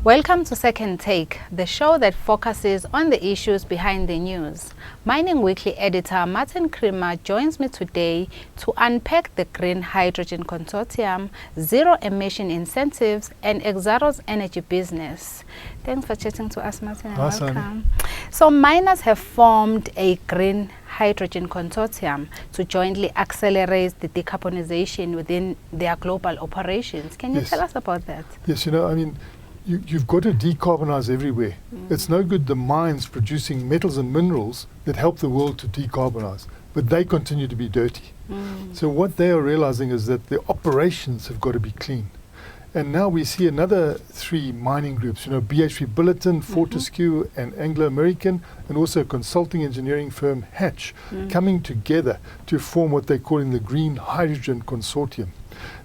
Welcome to Second Take, the show that focuses on the issues behind the news. Mining Weekly editor Martin Creamer joins me today to unpack the Green Hydrogen Consortium, zero emission incentives, and Exxaro's energy business. Thanks for chatting to us, Martin, and Awesome. welcome. So miners have formed a Green Hydrogen Consortium to jointly accelerate the decarbonization within their global operations. Can you Yes. tell us about that? Yes, you've got to decarbonize everywhere. It's no good the mines producing metals and minerals that help the world to decarbonize, but they continue to be dirty. So what they are realizing is that the operations have got to be clean. And now we see another three mining groups, BHP Billiton, Fortescue and Anglo-American, and also a consulting engineering firm, Hatch, coming together to form what they're calling the Green Hydrogen Consortium.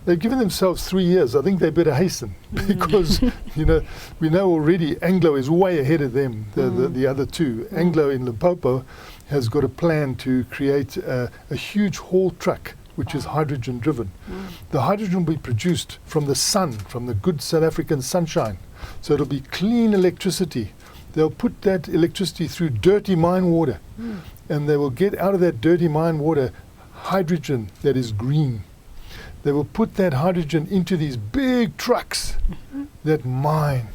They've given themselves 3 years. I think they better hasten because, we know already Anglo is way ahead of them, the other two. Anglo in Limpopo has got a plan to create a huge haul truck which is hydrogen driven. The hydrogen will be produced from the sun, from the good South African sunshine. So it'll be clean electricity. They'll put that electricity through dirty mine water and they will get out of that dirty mine water hydrogen that is green. They will put that hydrogen into these big trucks that mine.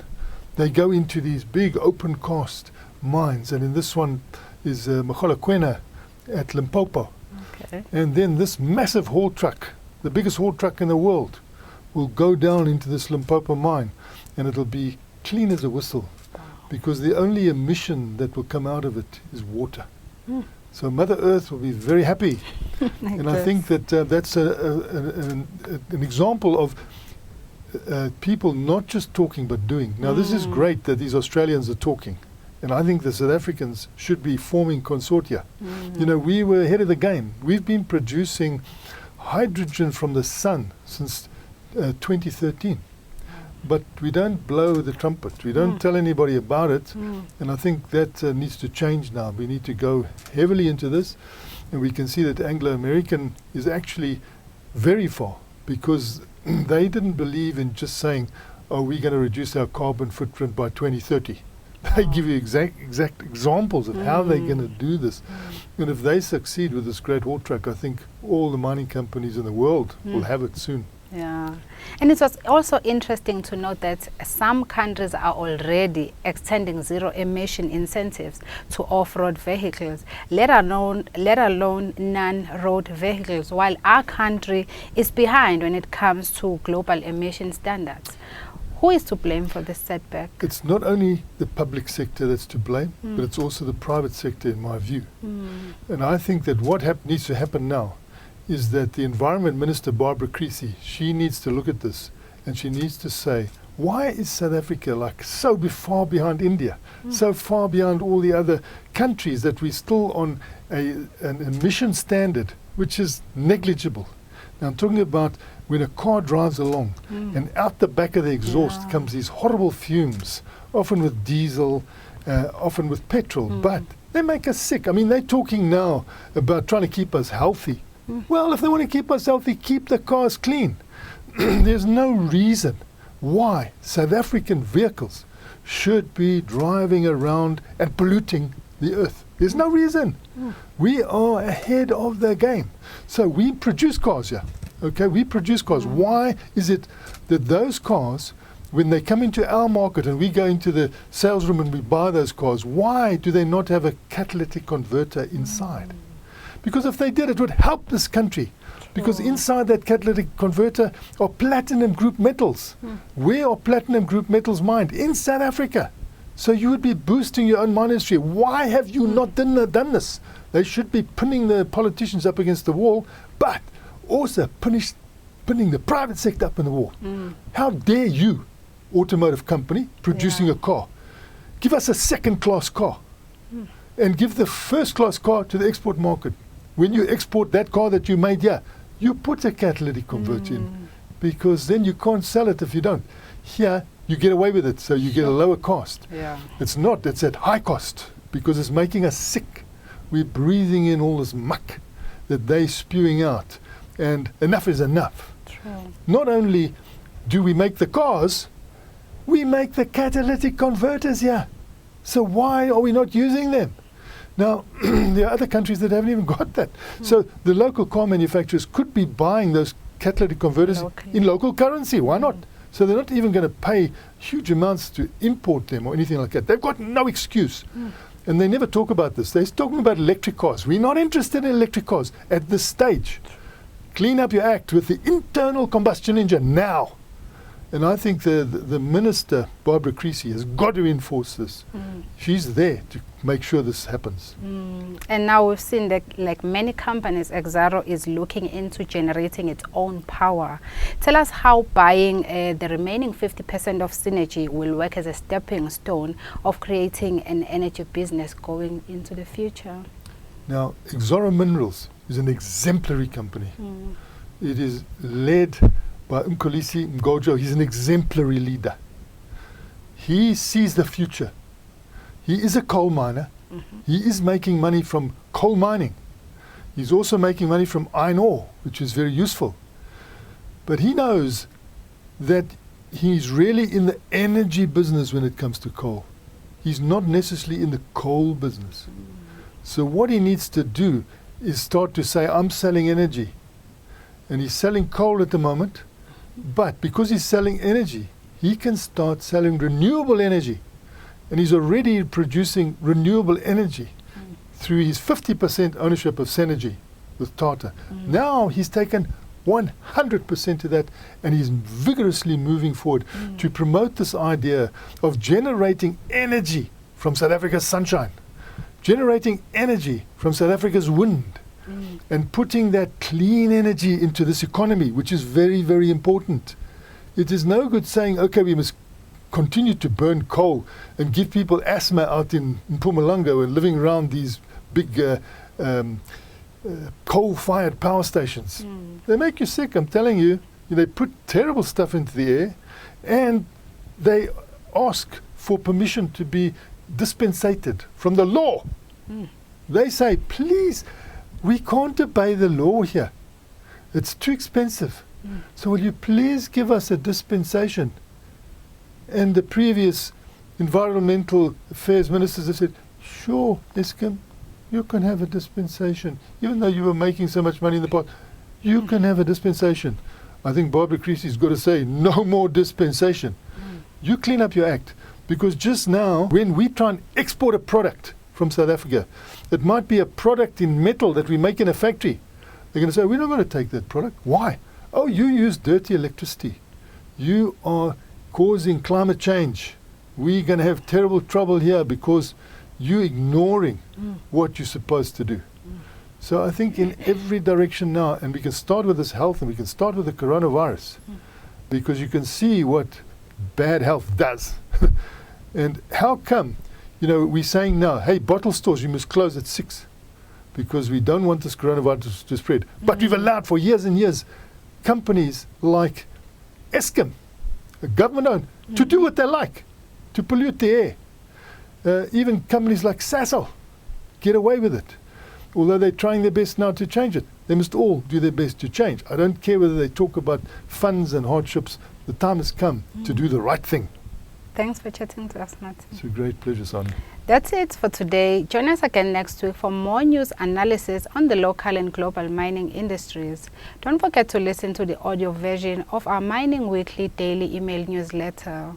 They go into these big open cast mines, and in this one is Mogalakwena at Limpopo. Okay. And then this massive haul truck, the biggest haul truck in the world, will go down into this Limpopo mine, and it'll be clean as a whistle, because the only emission that will come out of it is water. So Mother Earth will be very happy. And I think that that's an example of people not just talking but doing. Now this is great that these Australians are talking, and I think the South Africans should be forming consortia. We were ahead of the game. We've been producing hydrogen from the sun since 2013. But we don't blow the trumpet. We don't tell anybody about it. And I think that needs to change now. We need to go heavily into this. And we can see that Anglo-American is actually very far, because they didn't believe in just saying, we're going to reduce our carbon footprint by 2030. They give you exact examples of how they're going to do this. And if they succeed with this great haul truck, I think all the mining companies in the world will have it soon. Yeah, and it was also interesting to note that some countries are already extending zero emission incentives to off-road vehicles, let alone non-road vehicles, while our country is behind when it comes to global emission standards. Who is to blame for this setback? It's not only the public sector that's to blame, but it's also the private sector, in my view. And I think that what needs to happen now is that the Environment Minister, Barbara Creecy, she needs to look at this, and she needs to say, why is South Africa so far behind India, so far behind all the other countries, that we're still on an emission standard which is negligible? Now I'm talking about when a car drives along and out the back of the exhaust comes these horrible fumes, often with diesel, often with petrol, but they make us sick. I mean, they're talking now about trying to keep us healthy. Well, if they want to keep us healthy, keep the cars clean. There's no reason why South African vehicles should be driving around and polluting the earth. There's no reason. We are ahead of the game. So we produce cars here. Okay, we produce cars. Why is it that those cars, when they come into our market and we go into the sales room and we buy those cars, why do they not have a catalytic converter inside? Because if they did, it would help this country. Because inside that catalytic converter are platinum group metals. Where are platinum group metals mined? In South Africa. So you would be boosting your own mine industry. Why have you not done this? They should be pinning the politicians up against the wall, but also pinning the private sector up in the wall. How dare you, automotive company, producing a car? Give us a second-class car and give the first-class car to the export market. When you export that car that you made here, you put a catalytic converter in, because then you can't sell it if you don't. Here, you get away with it, so you get a lower cost. It's at high cost, because it's making us sick. We're breathing in all this muck that they're spewing out, and enough is enough. Not only do we make the cars, We make the catalytic converters here. So why are we not using them? Now, there are other countries that haven't even got that. So the local car manufacturers could be buying those catalytic converters in local currency. Why not? So they're not even going to pay huge amounts to import them or anything like that. They've got no excuse. And they never talk about this. They're talking about electric cars. We're not interested in electric cars at this stage. Clean up your act with the internal combustion engine now. And I think the Minister, Barbara Creecy, has got to enforce this. She's there to make sure this happens. And now we've seen that, like many companies, Exxaro is looking into generating its own power. Tell us how buying the remaining 50% of Synergy will work as a stepping stone of creating an energy business going into the future. Now, Exxaro Minerals is an exemplary company. It is led by Umkolisi Mgojo. He's an exemplary leader. He sees the future. He is a coal miner. He is making money from coal mining. He's also making money from iron ore, which is very useful. But he knows that he's really in the energy business when it comes to coal. He's not necessarily in the coal business. So what he needs to do is start to say, I'm selling energy. And he's selling coal at the moment. But because he's selling energy, he can start selling renewable energy. And he's already producing renewable energy through his 50% ownership of Synergy with Tata. Now he's taken 100% of that, and he's vigorously moving forward to promote this idea of generating energy from South Africa's sunshine, generating energy from South Africa's wind, and putting that clean energy into this economy, which is very, very important. It is no good saying, okay, we must continue to burn coal and give people asthma out in Mpumalanga and living around these big coal-fired power stations. They make you sick, I'm telling you. They put terrible stuff into the air, and they ask for permission to be dispensated from the law. They say, please, we can't obey the law here. It's too expensive. So will you please give us a dispensation? And the previous environmental affairs ministers have said, sure, Eskom, you can have a dispensation. Even though you were making so much money in the past, you can have a dispensation. I think Barbara Creesy's got to say, no more dispensation. You clean up your act. Because just now, when we try and export a product from South Africa, it might be a product in metal that we make in a factory. They're going to say, we're not going to take that product. Why? Oh, you use dirty electricity. You are causing climate change. We're going to have terrible trouble here because you're ignoring what you're supposed to do. So I think in every direction now, and we can start with this health, and we can start with the coronavirus, because you can see what bad health does. And how come, we're saying now, hey, bottle stores, you must close at 6 because we don't want this coronavirus to spread. But we've allowed for years and years companies like Eskom, government-owned, to do what they like, to pollute the air. Even companies like Sasol get away with it. Although they're trying their best now to change it. They must all do their best to change. I don't care whether they talk about funds and hardships. The time has come to do the right thing. Thanks for chatting to us, Martin. It's a great pleasure, Sonny. That's it for today. Join us again next week for more news analysis on the local and global mining industries. Don't forget to listen to the audio version of our Mining Weekly daily email newsletter.